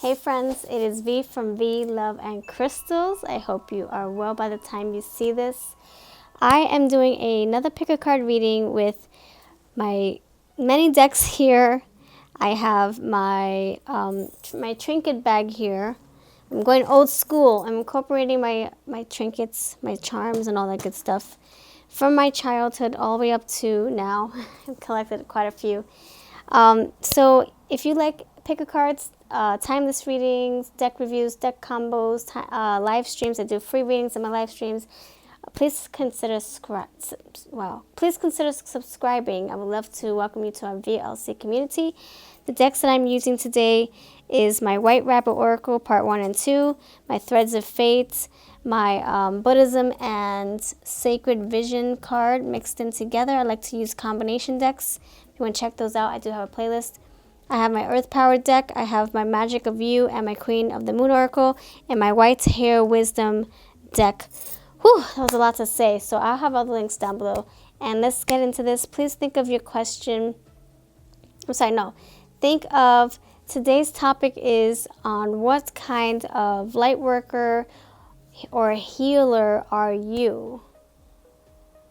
Hey friends, it is V from V, Love, and Crystals. I hope you are well by the time you see this. I am doing another pick a card reading with my many decks here. I have my my trinket bag here. I'm going old school. I'm incorporating my trinkets, my charms, and all that good stuff from my childhood all the way up to now. I've collected quite a few. So if you like pick a cards, timeless readings, deck reviews, deck combos, live streams, I do free readings in my live streams. Please consider subscribing. I would love to welcome you to our VLC community. The decks that I'm using today is my White Rabbit Oracle Part 1 and 2, my Threads of Fate, my Buddhism and Sacred Vision card mixed in together. I like to use combination decks. If you want to check those out, I do have a playlist. I have my Earth Power deck, I have my Magic of You and my Queen of the Moon Oracle, and my White Hair Wisdom deck. Whew, that was a lot to say, so I'll have all the links down below. And let's get into this. Please think of your question. Think of today's topic is on what kind of light worker or healer are you?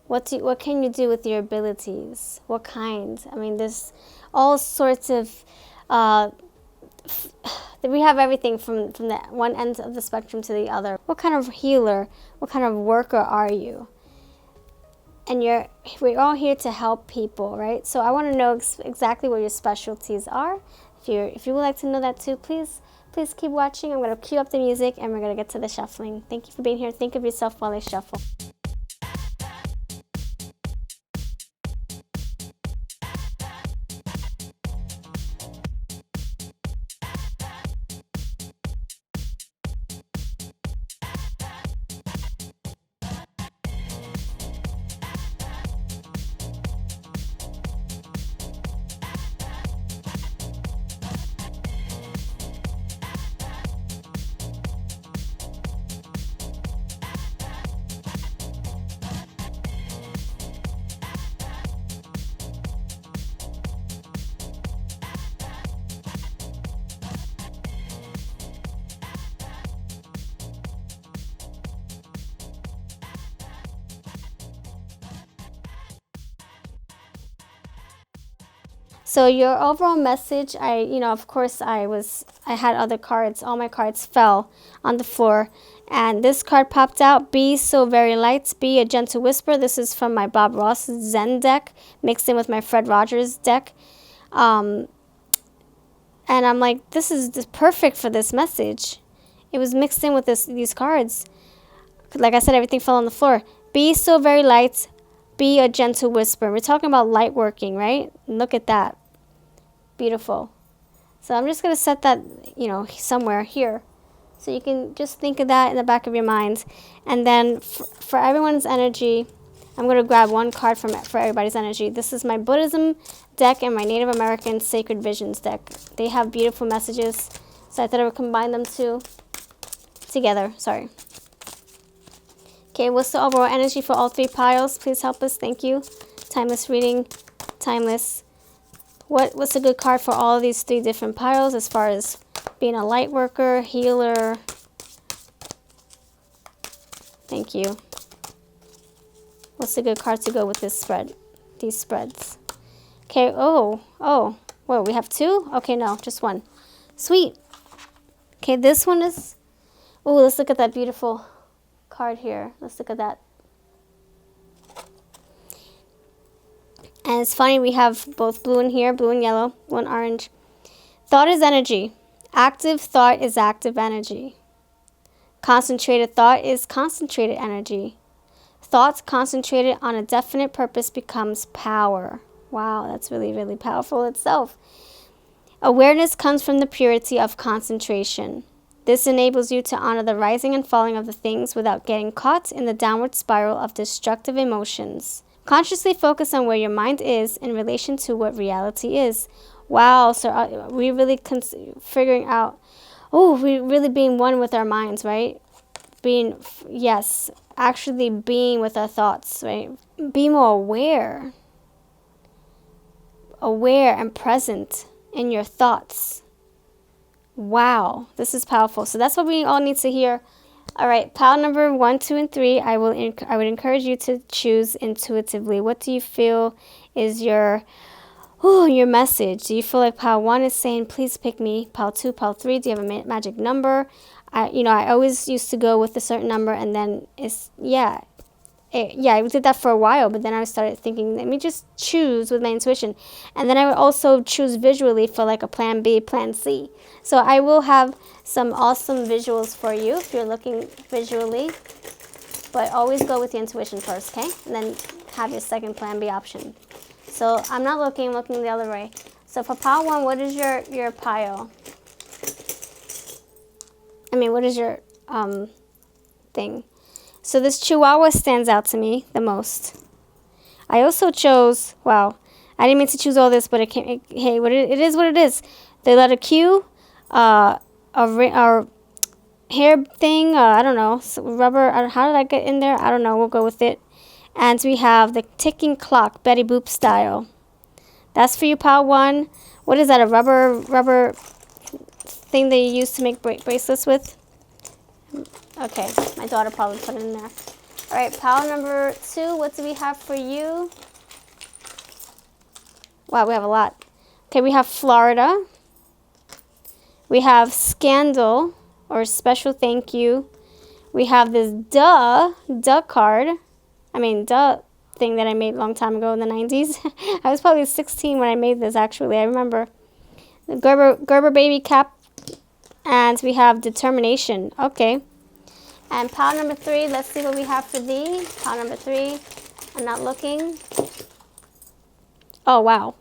What can you do with your abilities? What kind? I mean, there's all sorts of, we have everything from the one end of the spectrum to the other. What kind of healer, what kind of worker are you? And we're all here to help people, right? So I want to know exactly what your specialties are. If you would like to know that too, please keep watching. I'm going to cue up the music and we're going to get to the shuffling. Thank you for being here. Think of yourself while I shuffle. So your overall message, I had other cards. All my cards fell on the floor. And this card popped out. Be so very light. Be a gentle whisper. This is from my Bob Ross Zen deck mixed in with my Fred Rogers deck. And I'm like, this is perfect for this message. It was mixed in with these cards. Like I said, everything fell on the floor. Be so very light. Be a gentle whisper. We're talking about light working, right? Look at that. Beautiful. So I'm just going to set that, somewhere here. So you can just think of that in the back of your mind. And then for everyone's energy, I'm going to grab one card for everybody's energy. This is my Buddhism deck and my Native American Sacred Visions deck. They have beautiful messages. So I thought I would combine them together. Sorry. Okay, what's the overall energy for all three piles? Please help us. Thank you. Timeless reading. Timeless. What's a good card for all of these three different piles as far as being a light worker, healer? Thank you. What's a good card to go with this spread? These spreads. Okay, whoa, we have two? Okay, no, just one. Sweet. Okay, this one is, let's look at that beautiful card here. Let's look at that. And it's funny, we have both blue in here, blue and yellow, one orange. Thought is energy. Active thought is active energy. Concentrated thought is concentrated energy. Thoughts concentrated on a definite purpose becomes power. Wow, that's really, really powerful itself. Awareness comes from the purity of concentration. This enables you to honor the rising and falling of the things without getting caught in the downward spiral of destructive emotions. Consciously focus on where your mind is in relation to what reality is. Wow, so we really figuring out, we really being one with our minds, right? Actually being with our thoughts, right? Be more aware and present in your thoughts. Wow, this is powerful. So that's what we all need to hear. All right, pile number 1, 2, and 3. I would encourage you to choose intuitively. What do you feel is your message? Do you feel like pile 1 is saying, please pick me? Pile 2, pile 3, do you have a magic number? I always used to go with a certain number, and then I did that for a while, but then I started thinking, let me just choose with my intuition. And then I would also choose visually for like a plan B, plan C. So I will have some awesome visuals for you if you're looking visually, but always go with your intuition first, okay? And then have your second plan B option. So I'm not looking, I'm looking the other way. So for pile 1, what is your pile? What is your thing? So this Chihuahua stands out to me the most. I also chose, wow, I didn't mean to choose all this, but it is what it is. The letter Q, a hair thing, I don't know, rubber, how did I get in there? I don't know, we'll go with it. And we have the ticking clock, Betty Boop style. That's for you, pile 1. What is that, a rubber thing that you use to make bracelets with? Okay, my daughter probably put it in there. All right, pile number 2, what do we have for you? Wow, we have a lot. Okay, we have Florida. We have Scandal, or Special Thank You. We have this duh card. Duh thing that I made a long time ago in the 90s. I was probably 16 when I made this, actually. I remember. The Gerber baby cap. And we have Determination. Okay. And pile number 3, let's see what we have for thee. Pile number 3, I'm not looking. Oh, wow.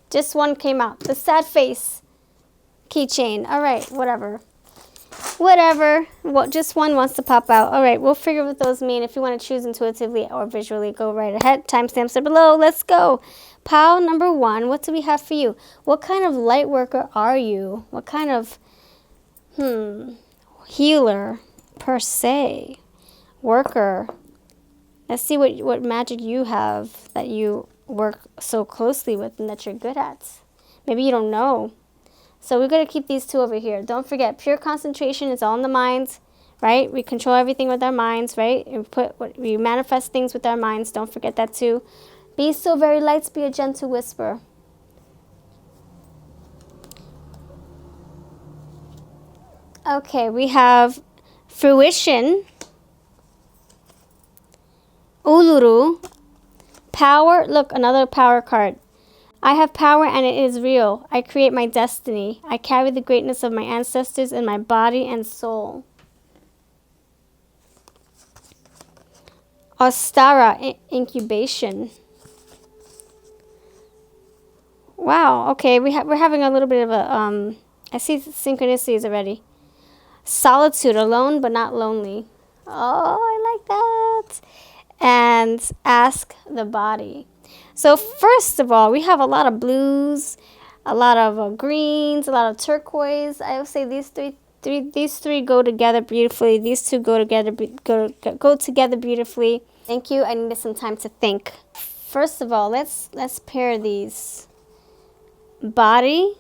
Just one came out. The sad face keychain. All right, whatever. Well, just one wants to pop out. All right, we'll figure what those mean. If you want to choose intuitively or visually, go right ahead. Timestamps are below. Let's go. Pile number 1, what do we have for you? What kind of light worker are you? What kind of, healer? Per se, worker. Let's see what magic you have that you work so closely with and that you're good at. Maybe you don't know. So we're going to keep these 2 over here. Don't forget, pure concentration is all in the mind, right? We control everything with our minds, right? We manifest things with our minds. Don't forget that too. Be so very light, be a gentle whisper. Okay, we have Fruition, Uluru, Power. Look, another power card. I have power and it is real. I create my destiny. I carry the greatness of my ancestors in my body and soul. Ostara, Incubation. Wow, okay, we're having a little bit of a, I see synchronicities already. Solitude, alone but not lonely. Oh, I like that. And Ask the Body. So first of all, we have a lot of blues, a lot of greens, a lot of turquoise. I would say these three go together beautifully. These 2 go together beautifully. Thank you. I needed some time to think. First of all, let's pair these. Body.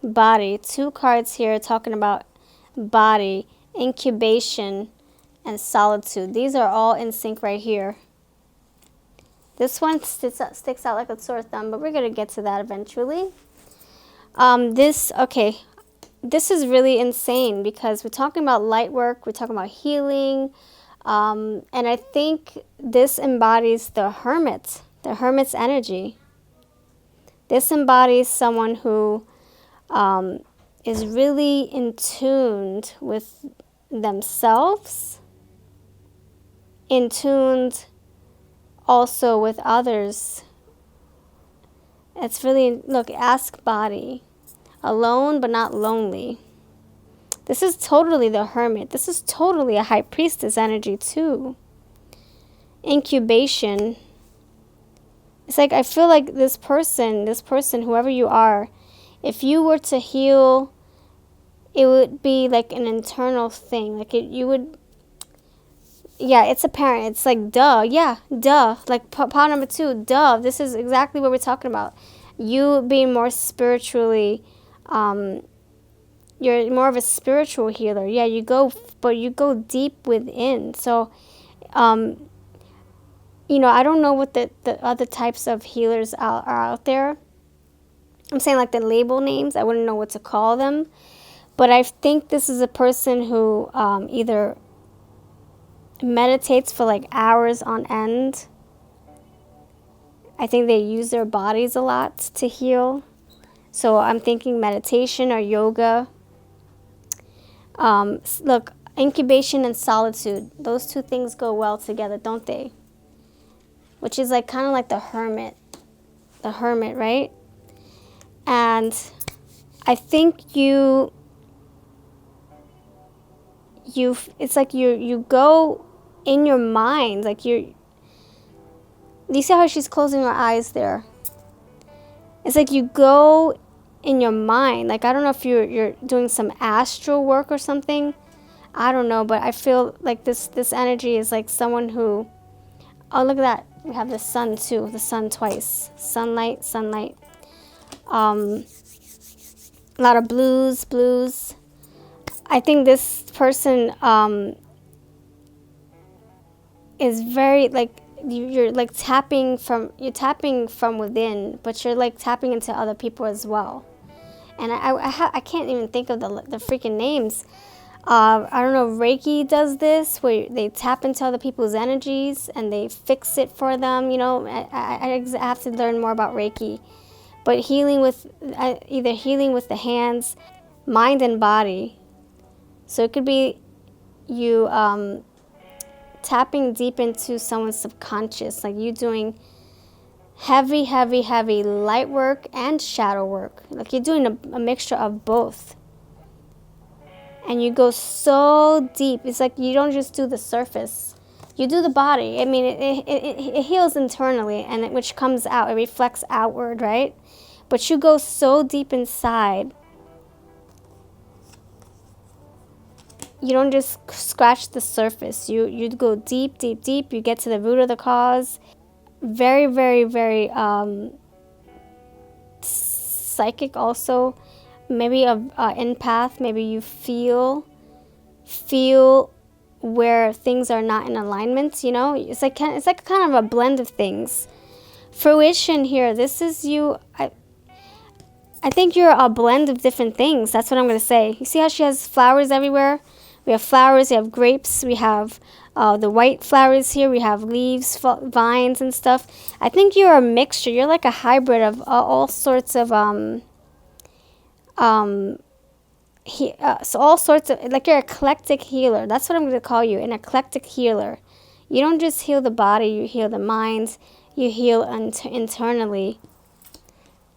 2 cards here talking about body, incubation, and solitude. These are all in sync right here. This one sticks out like a sore thumb, but we're going to get to that eventually. This is really insane because we're talking about light work, we're talking about healing, and I think this embodies the hermit's energy. This embodies someone who is really in tune with themselves, in tune also with others. It's really, look, ask body. Alone but not lonely. This is totally the hermit. This is totally a high priestess energy too. Incubation. It's like I feel like this person, whoever you are, if you were to heal, it would be like an internal thing. Like you would, yeah, it's apparent. It's like, duh, yeah, duh. Like pile number 2, duh. This is exactly what we're talking about. You being more spiritually you're more of a spiritual healer. Yeah, you go, but you go deep within. So, you know, I don't know what the other types of healers are out there. I'm saying like the label names. I wouldn't know what to call them. But I think this is a person who either meditates for like hours on end. I think they use their bodies a lot to heal. So I'm thinking meditation or yoga. Look, incubation and solitude. Those two things go well together, don't they? Which is like kind of like the hermit. The hermit, right? And I think it's like you go in your mind, like you see how she's closing her eyes there? It's like you go in your mind. Like, I don't know if you're doing some astral work or something. I don't know, but I feel like this energy is like someone who, oh, look at that. We have the sun too, the sun twice. Sunlight. A lot of blues. I think this person is very like, you're like tapping from within, but you're like tapping into other people as well. And I can't even think of the freaking names. I don't know if Reiki does this, where they tap into other people's energies and they fix it for them. You know, I have to learn more about Reiki. But healing with, either healing with the hands, mind and body. So it could be you tapping deep into someone's subconscious, like you doing heavy light work and shadow work. Like you're doing a mixture of both. And you go so deep. It's like you don't just do the surface. You do the body. I mean, it heals internally, and which comes out. It reflects outward, right? But you go so deep inside. You don't just scratch the surface. You go deep. You get to the root of the cause. Very psychic also. Maybe a empath. Maybe you feel where things are not in alignment. You know, it's like kind of a blend of things. Fruition here. This is you. I think you're a blend of different things. That's what I'm gonna say. You see how she has flowers everywhere? We have flowers. We have grapes. We have the white flowers here. We have leaves, vines, and stuff. I think you're a mixture. You're like a hybrid of all sorts of so all sorts of, like, you're an eclectic healer. That's what I'm going to call you, an eclectic healer. You don't just heal the body, you heal the mind, you heal internally.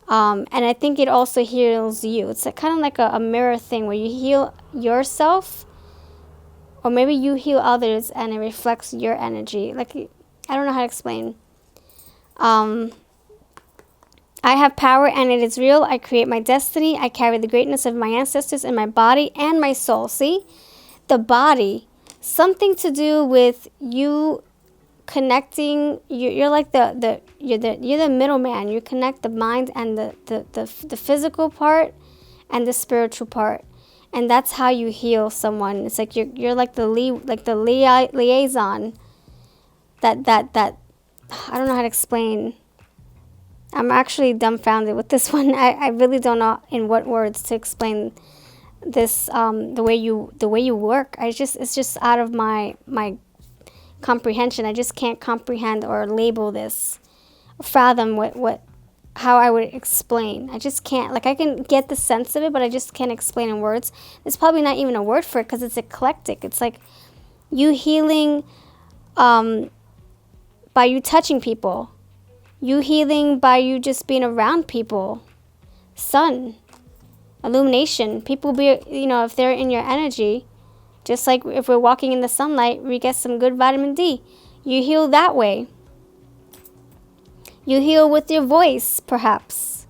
And I think it also heals you. It's kind of like a mirror thing where you heal yourself, or maybe you heal others and it reflects your energy. Like, I don't know how to explain. I have power and it is real. I create my destiny. I carry the greatness of my ancestors in my body and my soul. See? The body. Something to do with you connecting. You're like you're the middleman. You connect the mind and the physical part and the spiritual part. And that's how you heal someone. It's like you're like the liaison. That I don't know how to explain. I'm actually dumbfounded with this one. I really don't know in what words to explain this. The way you work. It's just out of my comprehension. I just can't comprehend or label this, or fathom how I would explain. I just can't. Like, I can get the sense of it, but I just can't explain in words. There's probably not even a word for it because it's eclectic. It's like you healing by you touching people. You healing by you just being around people. Sun. Illumination. People be, if they're in your energy, just like if we're walking in the sunlight, we get some good vitamin D. You heal that way. You heal with your voice, perhaps.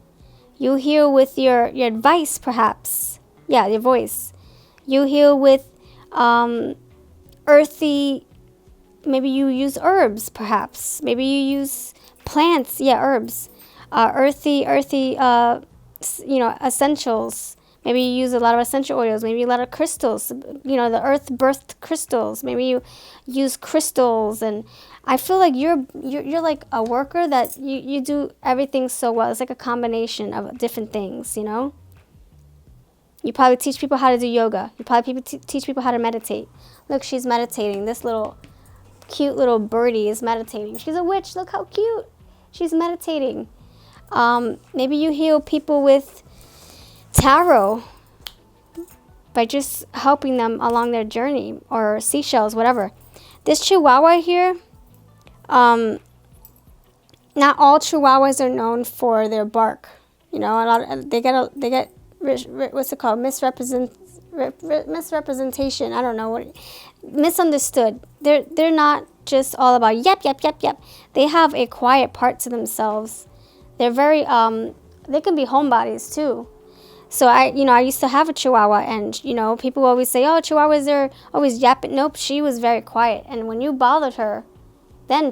You heal with your advice, perhaps. Yeah, your voice. You heal with earthy, maybe you use herbs, perhaps. Maybe you use plants, herbs, earthy, essentials. Maybe you use a lot of essential oils, maybe a lot of crystals, the earth birthed crystals. Maybe you use crystals, and I feel like you're like a worker that you do everything so well. It's like a combination of different things, You probably teach people how to do yoga. You probably teach people how to meditate. Look, she's meditating. This little cute little birdie is meditating. She's a witch. Look how cute. She's meditating. Maybe you heal people with tarot by just helping them along their journey, or seashells, whatever. This Chihuahua here, not all Chihuahuas are known for their bark. A lot they get what's it called, misrepresentation. I don't know what, misunderstood. They're not just all about yep yep yep yep. They have a quiet part to themselves. They're very they can be homebodies too. So I used to have a Chihuahua, and people always say, oh, Chihuahuas are always yapping. Nope, she was very quiet, and when you bothered her, then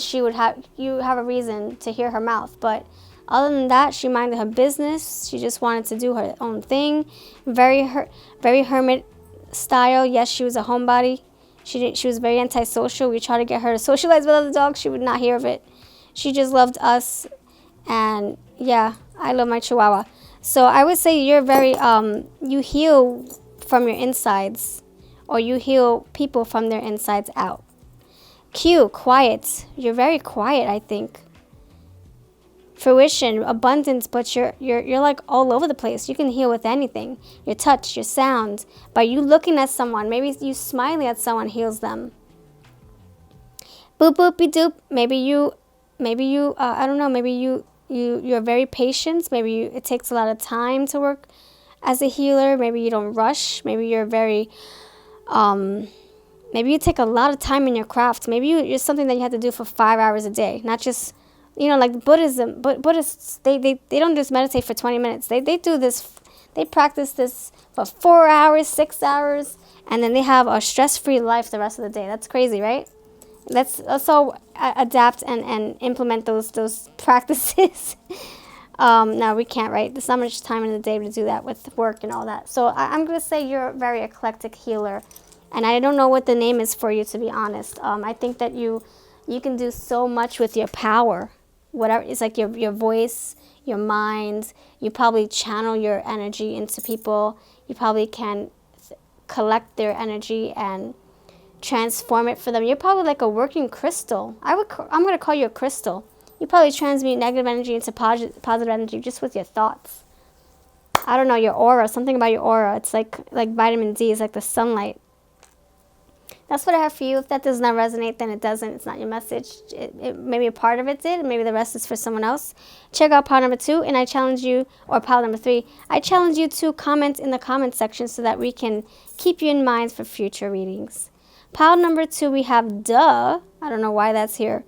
you have a reason to hear her mouth. But other than that, she minded her business. She just wanted to do her own thing. Very hermit style. Yes, she was a homebody. She was very antisocial. We tried to get her to socialize with other dogs. She would not hear of it. She just loved us. And yeah, I love my Chihuahua. So I would say you're very, you heal from your insides, or you heal people from their insides out. Q, quiet. You're very quiet, I think. Fruition, abundance, but you're like all over the place. You can heal with anything. Your touch, your sound. By you looking at someone, maybe you smiling at someone heals them. Boop boopy doop. Maybe you I don't know, maybe you're very patient. Maybe it takes a lot of time to work as a healer. Maybe you don't rush. Maybe you're very maybe you take a lot of time in your craft. Maybe you're something that you have to do for 5 hours a day, not just like Buddhism. But Buddhists, they don't just meditate for 20 minutes. They do this. They practice this for 4 hours, 6 hours, and then they have a stress-free life the rest of the day. That's crazy, right? Let's also adapt and implement those practices. No, we can't, right? There's not much time in the day to do that with work and all that. So I'm going to say you're a very eclectic healer. And I don't know what the name is for you, to be honest. I think that you can do so much with your power. Whatever, it's like your voice, your mind. You probably channel your energy into people. You probably can collect their energy and transform it for them. You're probably like a working crystal. I'm going to call you a crystal. You probably transmute negative energy into positive energy just with your thoughts. I don't know, your aura, something about your aura. It's like vitamin D. It's like the sunlight. That's what I have for you. If that does not resonate, then it doesn't. It's not your message. Maybe a part of it did, and maybe the rest is for someone else. Check out pile number 2, and I challenge you, or pile number 3, I challenge you to comment in the comment section so that we can keep you in mind for future readings. Pile number 2, we have duh. I don't know why that's here.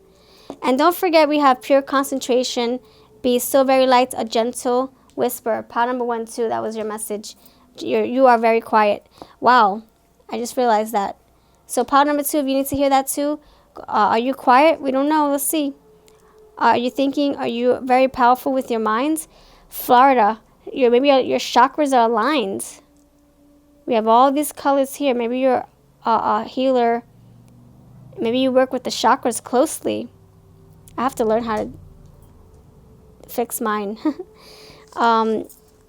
And don't forget, we have pure concentration. Be so very light, a gentle whisper. Pile number 1, 2, that was your message. You are very quiet. Wow, I just realized that. So pile number 2, if you need to hear that too, are you quiet? We don't know. Let's see. Are you thinking? Are you very powerful with your mind? Florida, maybe your chakras are aligned. We have all these colors here. Maybe you're a healer. Maybe you work with the chakras closely. I have to learn how to fix mine.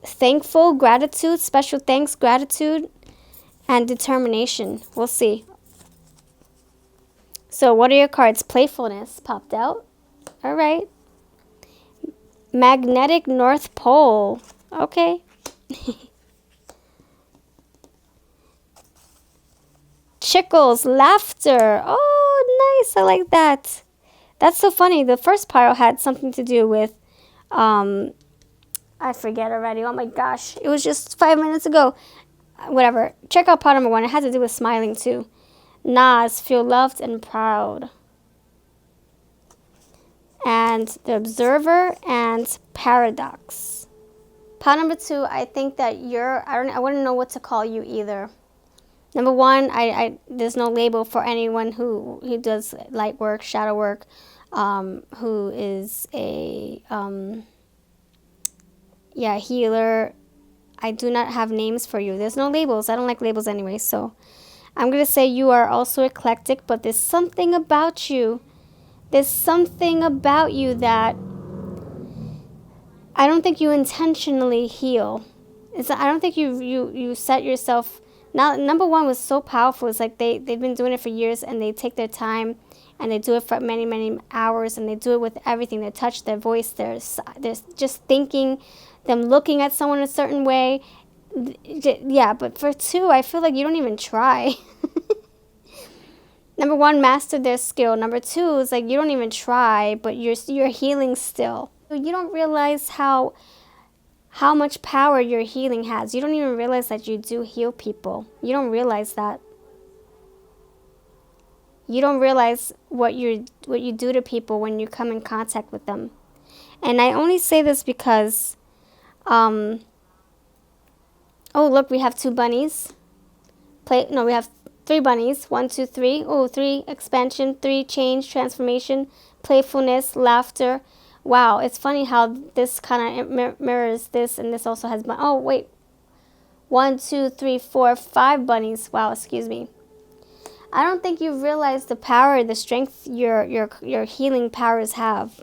Thankful, gratitude, special thanks, gratitude, and determination. We'll see. So what are your cards? Playfulness popped out. All right. Magnetic North Pole. Okay. Chickles, laughter. Oh, nice. I like that. That's so funny. The first pile had something to do with, I forget already. Oh my gosh. It was just 5 minutes ago. Whatever. Check out pile number 1. It had to do with smiling too. Nas, feel loved and proud. And the Observer and Paradox. Pile number 2, I think that I wouldn't know what to call you either. Number 1, there's no label for anyone who does light work, shadow work, who is a healer. I do not have names for you. There's no labels. I don't like labels anyway. So I'm going to say you are also eclectic, but there's something about you. There's something about you that I don't think you intentionally heal. I don't think you set yourself. Now, number one was so powerful. It's like they've been doing it for years, and they take their time, and they do it for many, many hours, and they do it with everything. Their touch, their voice, their just thinking, them looking at someone a certain way. Yeah, but for two, I feel like you don't even try. Number one, master their skill. Number two is like you don't even try, but you're healing still. You don't realize how much power your healing has. You don't even realize that you do heal people. You don't realize that. You don't realize what you do to people when you come in contact with them. And I only say this because, oh look, we have 2 bunnies. We have 3 bunnies. 1, 2, 3. Oh, 3 expansion, 3 change, transformation, playfulness, laughter. Wow, it's funny how this kind of mirrors this, and this also has. Oh wait, 1, 2, 3, 4, 5 bunnies. Wow, excuse me. I don't think you realize the power, the strength your healing powers have.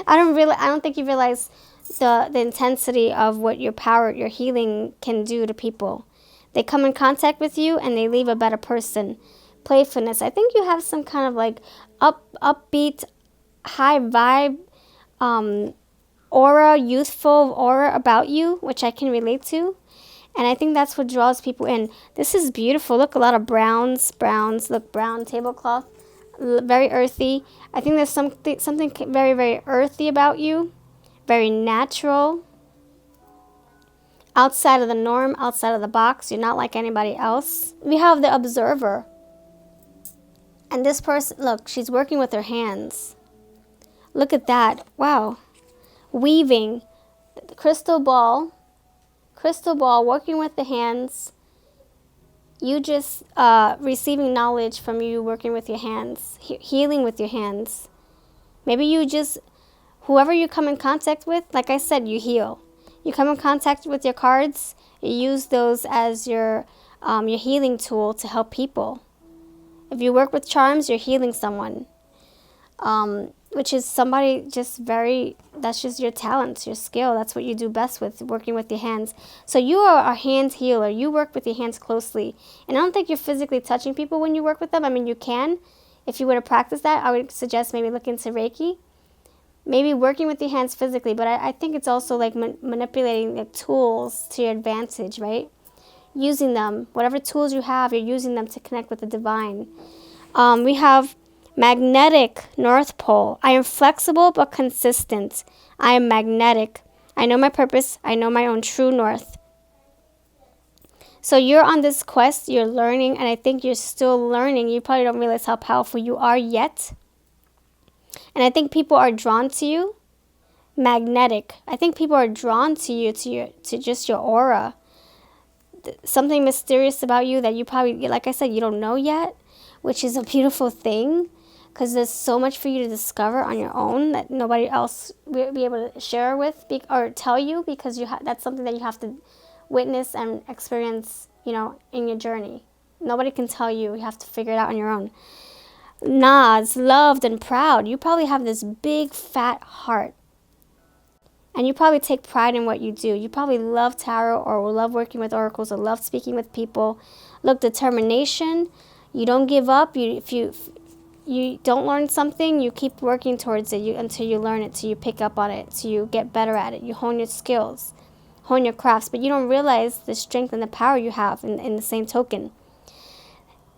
I don't think you realize the intensity of what your healing can do to people. They come in contact with you and they leave a better person. Playfulness. I think you have some kind of like upbeat, high vibe, aura, youthful aura about you, which I can relate to. And I think that's what draws people in. This is beautiful. Look, a lot of browns. Look, brown tablecloth. Very earthy. I think there's something very, very earthy about you. Very natural. Outside of the norm, outside of the box. You're not like anybody else. We have the observer. And this person, look, she's working with her hands. Look at that. Wow. Weaving. The crystal ball, working with the hands. You just receiving knowledge from you working with your hands, healing with your hands. Maybe you just, whoever you come in contact with, like I said, you heal. You come in contact with your cards, you use those as your healing tool to help people. If you work with charms, you're healing someone. Which is somebody that's just your talent, your skill. That's what you do best with, working with your hands. So you are a hand healer. You work with your hands closely. And I don't think you're physically touching people when you work with them. I mean, you can. If you were to practice that, I would suggest maybe look into Reiki. Maybe working with your hands physically, but I think it's also like manipulating the tools to your advantage, right? Using them. Whatever tools you have, you're using them to connect with the divine. We have magnetic North Pole. I am flexible but consistent. I am magnetic. I know my purpose. I know my own true north. So you're on this quest. You're learning, and I think you're still learning. You probably don't realize how powerful you are yet. And I think people are drawn to you. Magnetic. I think people are drawn to you, to just your aura. Something mysterious about you that you probably, like I said, you don't know yet, which is a beautiful thing. Because there's so much for you to discover on your own that nobody else will be able to share with or tell you, because that's something that you have to witness and experience, in your journey. Nobody can tell you. You have to figure it out on your own. Nas, loved and proud. You probably have this big, fat heart. And you probably take pride in what you do. You probably love tarot or love working with oracles or love speaking with people. Look, determination. You don't give up. If you don't learn something, you keep working towards it until you learn it, till you pick up on it, till you get better at it. You hone your skills, hone your crafts, but you don't realize the strength and the power you have in the same token.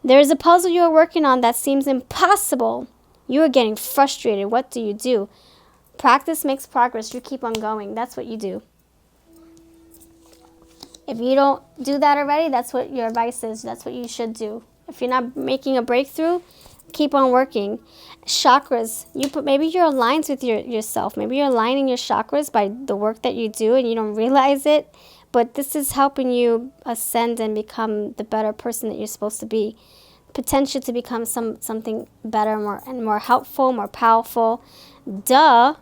There is a puzzle you are working on that seems impossible. You are getting frustrated. What do you do? Practice makes progress. You keep on going. That's what you do. If you don't do that already, that's what your advice is. That's what you should do. If you're not making a breakthrough, keep on working. Chakras. Maybe you're aligned with yourself. Maybe you're aligning your chakras by the work that you do and you don't realize it. But this is helping you ascend and become the better person that you're supposed to be. Potential to become something better, more helpful, more powerful. Duh.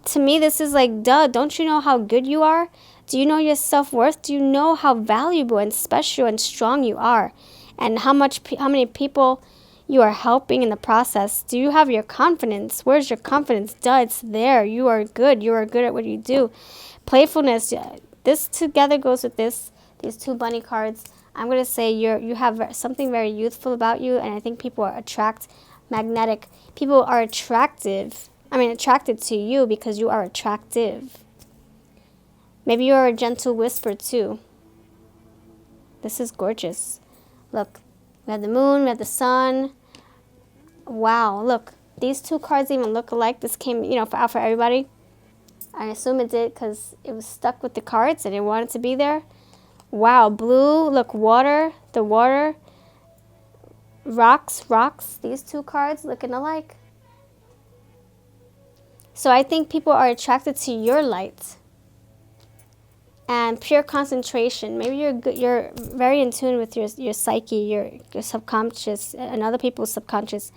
To me, this is like, duh. Don't you know how good you are? Do you know your self-worth? Do you know how valuable and special and strong you are? And how many people you are helping in the process? Do you have your confidence? Where's your confidence? Duh, it's there. You are good. You are good at what you do. Playfulness. This together goes with these two bunny cards. I'm going to say you have something very youthful about you, and I think people are magnetic. People are attracted to you because you are attractive. Maybe you are a gentle whisper too. This is gorgeous. Look, we have the moon, we have the sun. Wow, look, these two cards even look alike. This came, out for everybody. I assume it did because it was stuck with the cards and it wanted to be there. Wow, blue, look, water, the water, rocks, these two cards looking alike. So I think people are attracted to your light. And pure concentration. Maybe you're very in tune with your psyche, your subconscious, and other people's subconscious.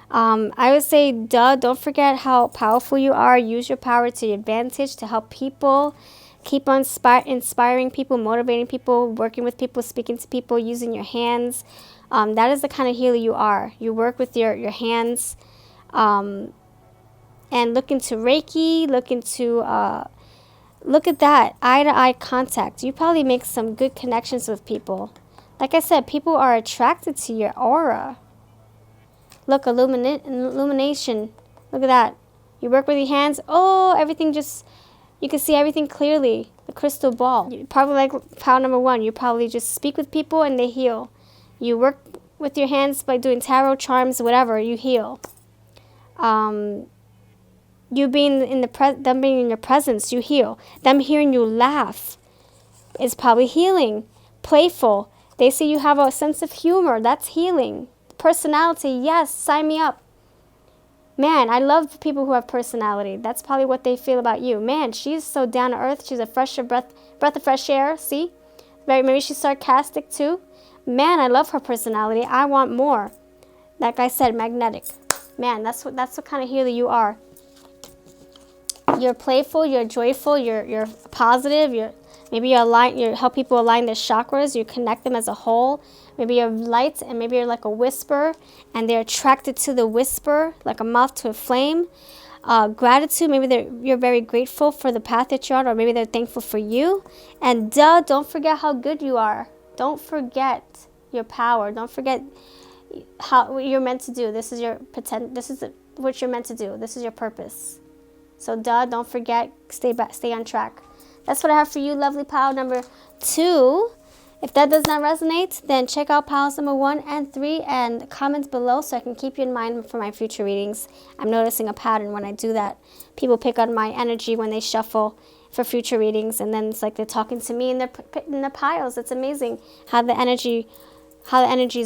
I would say, don't forget how powerful you are. Use your power to your advantage to help people. Keep on inspiring people, motivating people, working with people, speaking to people, using your hands. That is the kind of healer you are. You work with your hands. And look into Reiki, look at that, eye-to-eye contact. You probably make some good connections with people. Like I said, people are attracted to your aura. Look, illumination. Look at that. You work with your hands. Oh, you can see everything clearly. The crystal ball. Probably like power number 1. You probably just speak with people and they heal. You work with your hands by doing tarot, charms, whatever. You heal. You being them being in your presence, you heal. Them hearing you laugh is probably healing. Playful. They say you have a sense of humor. That's healing. Personality, yes, sign me up. Man, I love people who have personality. That's probably what they feel about you. Man, she's so down to earth. She's a breath of fresh air. See? Maybe she's sarcastic too. Man, I love her personality. I want more. Like I said, magnetic. Man, that's what kind of healer you are. You're playful, you're joyful, you're positive, you help people align their chakras, you connect them as a whole. Maybe you're light and maybe you're like a whisper and they're attracted to the whisper, like a moth to a flame. Gratitude, maybe you're very grateful for the path that you're on, or maybe they're thankful for you. And don't forget how good you are. Don't forget your power. Don't forget what you're meant to do. This is what you're meant to do. This is your purpose. So don't forget, stay on track. That's what I have for you, lovely pile number 2. If that does not resonate, then check out piles number 1 and 3 and comment below so I can keep you in mind for my future readings. I'm noticing a pattern when I do that. People pick on my energy when they shuffle for future readings, and then it's like they're talking to me in the piles. It's amazing how the energies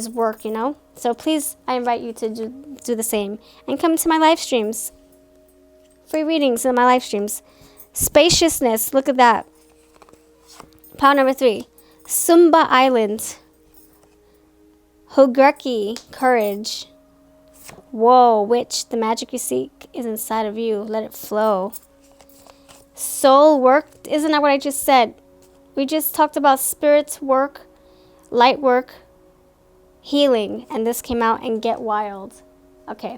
work, So please, I invite you to do the same and come to my live streams. Free readings in my live streams. Spaciousness, look at that. Pile number 3. Sumba Island. Hogreki, courage. Whoa, witch, the magic you seek is inside of you. Let it flow. Soul work, isn't that what I just said? We just talked about spirit work, light work, healing, and this came out and get wild. Okay.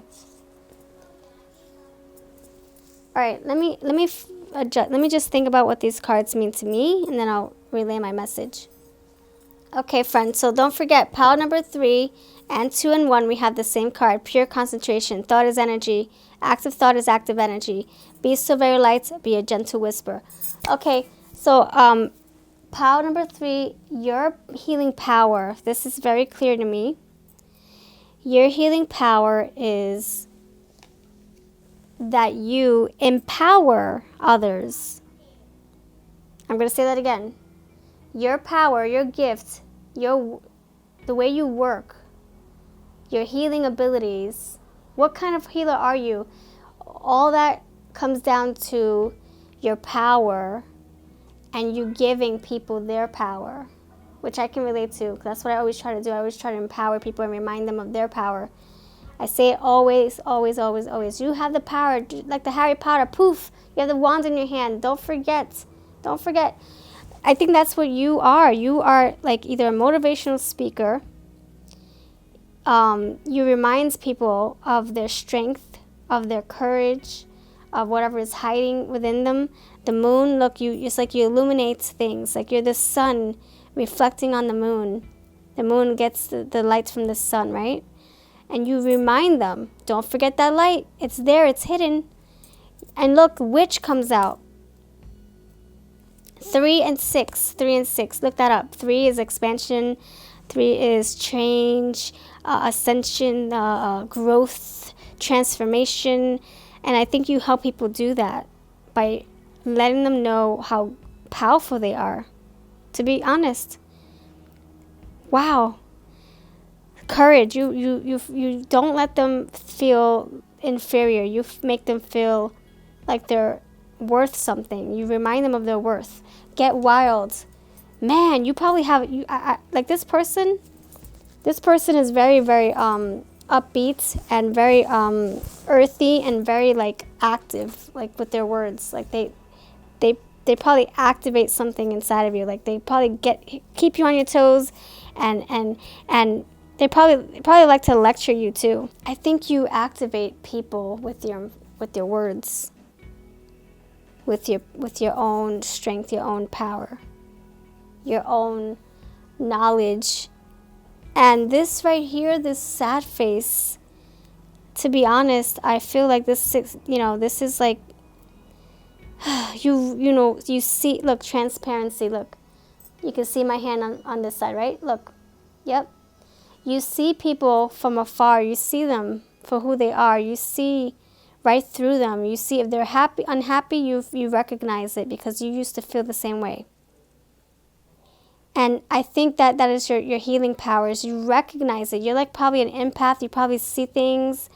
All right, let me just think about what these cards mean to me, and then I'll relay my message. Okay, friends, so don't forget, pile number 3 and 2 and 1, we have the same card, pure concentration. Thought is energy. Active thought is active energy. Be so very light, be a gentle whisper. Okay, so pile number 3, your healing power. This is very clear to me. Your healing power is that you empower others. I'm going to say that again. Your power, your gift, the way you work, your healing abilities. What kind of healer are you? All that comes down to your power and you giving people their power, which I can relate to. That's what I always try to do. I always try to empower people and remind them of their power. I say it always, always, always, always. You have the power, like the Harry Potter. Poof, you have the wand in your hand. Don't forget. Don't forget. I think that's what you are. You are like either a motivational speaker. You remind people of their strength, of their courage, of whatever is hiding within them. The moon, look, it's like you illuminate things. Like you're the sun reflecting on the moon. The moon gets the light from the sun, right? And you remind them, don't forget that light. It's there, it's hidden. And look, witch comes out. 3 and 6. Look that up. 3 is expansion. 3 is change, ascension, growth, transformation. And I think you help people do that by letting them know how powerful they are. To be honest. Wow. Courage. You don't let them feel inferior. You make them feel like they're worth something. You remind them of their worth. Get wild. Man, you probably have like this person. This person is very, very upbeat and very earthy and very like active, like with their words. Like they probably activate something inside of you. Like they probably keep you on your toes, and they probably like to lecture you too. I think you activate people with your words, with your own strength, your own power, your own knowledge. And this right here, this sad face, to be honest, I feel like this is like, you see, look, transparency, look. You can see my hand on this side, right? Look. Yep. You see people from afar. You see them for who they are. You see right through them. You see if they're happy, unhappy, you recognize it because you used to feel the same way. And I think that is your healing powers. You recognize it. You're like probably an empath. You probably see things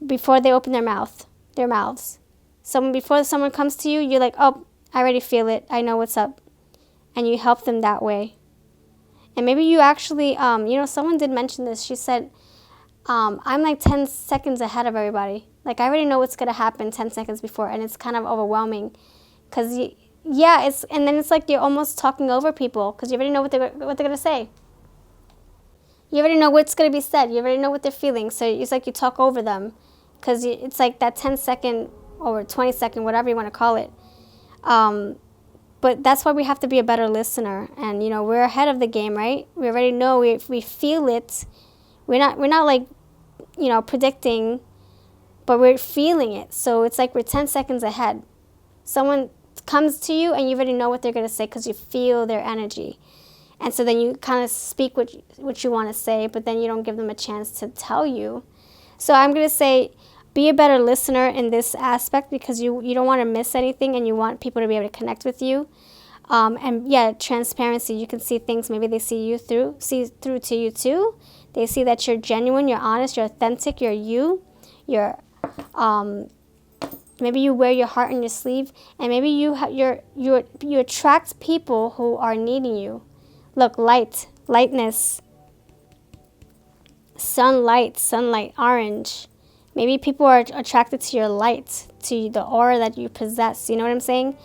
before they open their mouths. Before someone comes to you, you're like, oh, I already feel it. I know what's up. And you help them that way. And maybe you actually, someone did mention this. She said, I'm like 10 seconds ahead of everybody. Like I already know what's going to happen 10 seconds before. And it's kind of overwhelming because and then it's like you're almost talking over people because you already know what they're going to say. You already know what's going to be said. You already know what they're feeling. So it's like you talk over them because it's like that 10-second or 20-second, whatever you want to call it. But that's why we have to be a better listener. And, we're ahead of the game, right? We already know. We feel it. We're not like, predicting, but we're feeling it. So it's like we're 10 seconds ahead. Someone comes to you and you already know what they're going to say because you feel their energy. And so then you kind of speak what you want to say, but then you don't give them a chance to tell you. So I'm going to say, be a better listener in this aspect because you don't want to miss anything and you want people to be able to connect with you. Transparency. You can see things. Maybe they see through to you too. They see that you're genuine, you're honest, you're authentic, you're you. Maybe you wear your heart on your sleeve, and maybe you attract people who are needing you. Look, lightness, sunlight, orange. Maybe people are attracted to your light, to the aura that you possess. You know what I'm saying?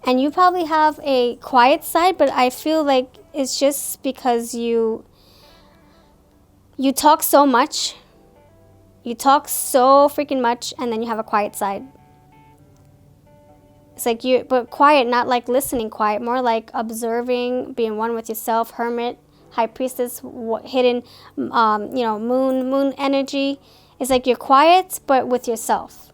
And you probably have a quiet side, but I feel like it's just because you talk so much. You talk so freaking much, and then you have a quiet side. It's like but quiet, not like listening quiet, more like observing, being one with yourself, hermit, high priestess, hidden, moon energy. It's like you're quiet, but with yourself.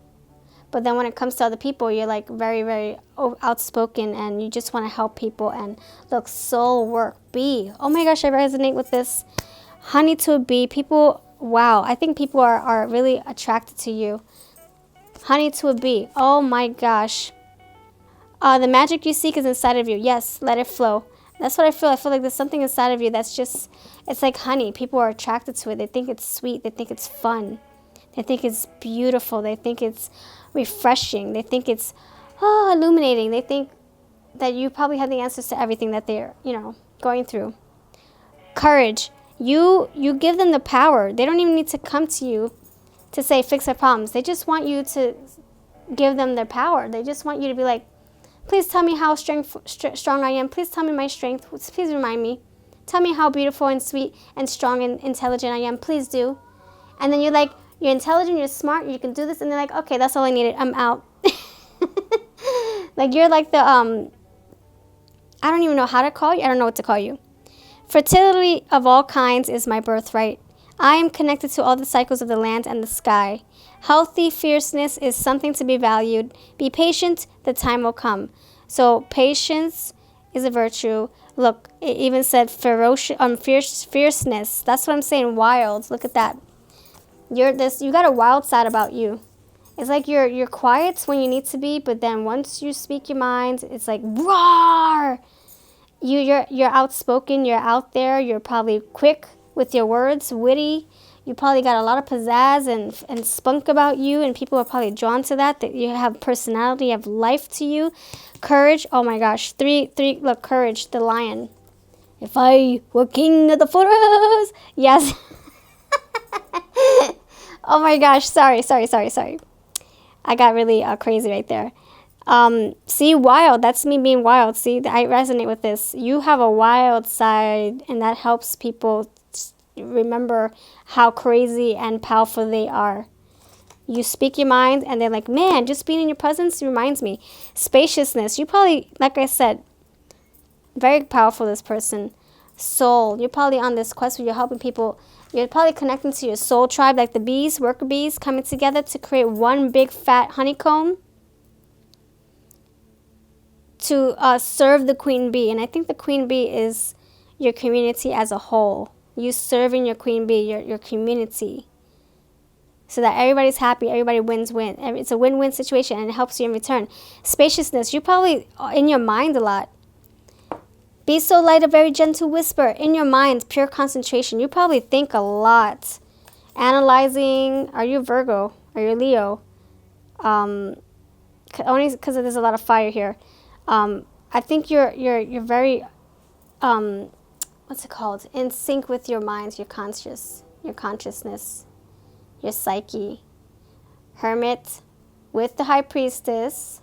But then when it comes to other people, you're like very, very outspoken, and you just want to help people. And look, soul work, bee. Oh my gosh, I resonate with this. Honey to a bee. People, wow, I think people are really attracted to you. Honey to a bee. Oh my gosh. The magic you seek is inside of you. Yes, let it flow. That's what I feel. I feel like there's something inside of you that's just, it's like honey. People are attracted to it. They think it's sweet. They think it's fun. They think it's beautiful. They think it's refreshing. They think it's illuminating. They think that you probably have the answers to everything that they're, going through. Courage. You give them the power. They don't even need to come to you to say fix their problems. They just want you to give them their power. They just want you to be like, Please tell me how strong I am. Please tell me my strength. Please remind me. Tell me how beautiful and sweet and strong and intelligent I am. Please do. And then you're like, you're intelligent, you're smart, you can do this. And they're like, okay, that's all I needed. I'm out. Like you're like the, I don't even know how to call you. I don't know what to call you. Fertility of all kinds is my birthright. I am connected to all the cycles of the land and the sky. Healthy fierceness is something to be valued. Be patient, the time will come. So patience is a virtue. Look, it even said fierceness. That's what I'm saying, wild. Look at that. You got a wild side about you. It's like you're quiet when you need to be, but then once you speak your mind, it's like roar. You're outspoken, you're out there, you're probably quick with your words, witty. You probably got a lot of pizzazz and spunk about you, and people are probably drawn to that you have personality, you have life to you. Courage, oh my gosh. Look, courage, the lion. If I were king of the forest. Yes. Oh my gosh, sorry. I got really crazy right there. See, wild, that's me being wild. See, I resonate with this. You have a wild side, and that helps people remember how crazy and powerful they are. You speak your mind, and they're like, man, just being in your presence reminds me. Spaciousness, you probably, like I said, very powerful, this person. Soul, you're probably on this quest where you're helping people. You're probably connecting to your soul tribe, like the bees, worker bees, coming together to create one big fat honeycomb to serve the queen bee. And I think the queen bee is your community as a whole. You serving your queen bee, your community, so that everybody's happy, everybody wins-win. It's a win-win situation, and it helps you in return. Spaciousness, you're probably in your mind a lot. Be so light, a very gentle whisper. In your mind, pure concentration. You probably think a lot. Analyzing. Are you Virgo? Are you Leo? Only because there's a lot of fire here. I think you're very, what's it called? In sync with your mind, your consciousness, your psyche. Hermit with the high priestess.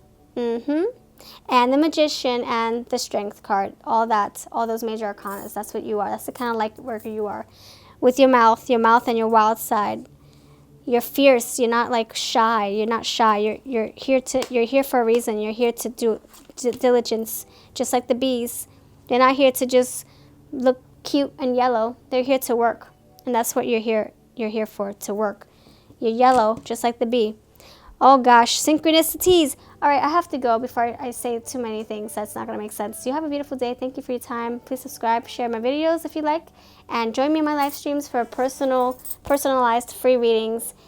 And the magician and the strength card, all those major arcanas. That's what you are. That's the kind of light worker you are. With your mouth and your wild side. You're fierce. You're not like shy. You're not shy. You're here for a reason. You're here to do diligence, just like the bees. They're not here to just look cute and yellow. They're here to work, and that's what you're here for, to work. You're yellow, just like the bee. Oh gosh, synchronicities. All right, I have to go before I say too many things. That's not going to make sense. You have a beautiful day. Thank you for your time. Please subscribe, share my videos if you like, and join me in my live streams for personalized free readings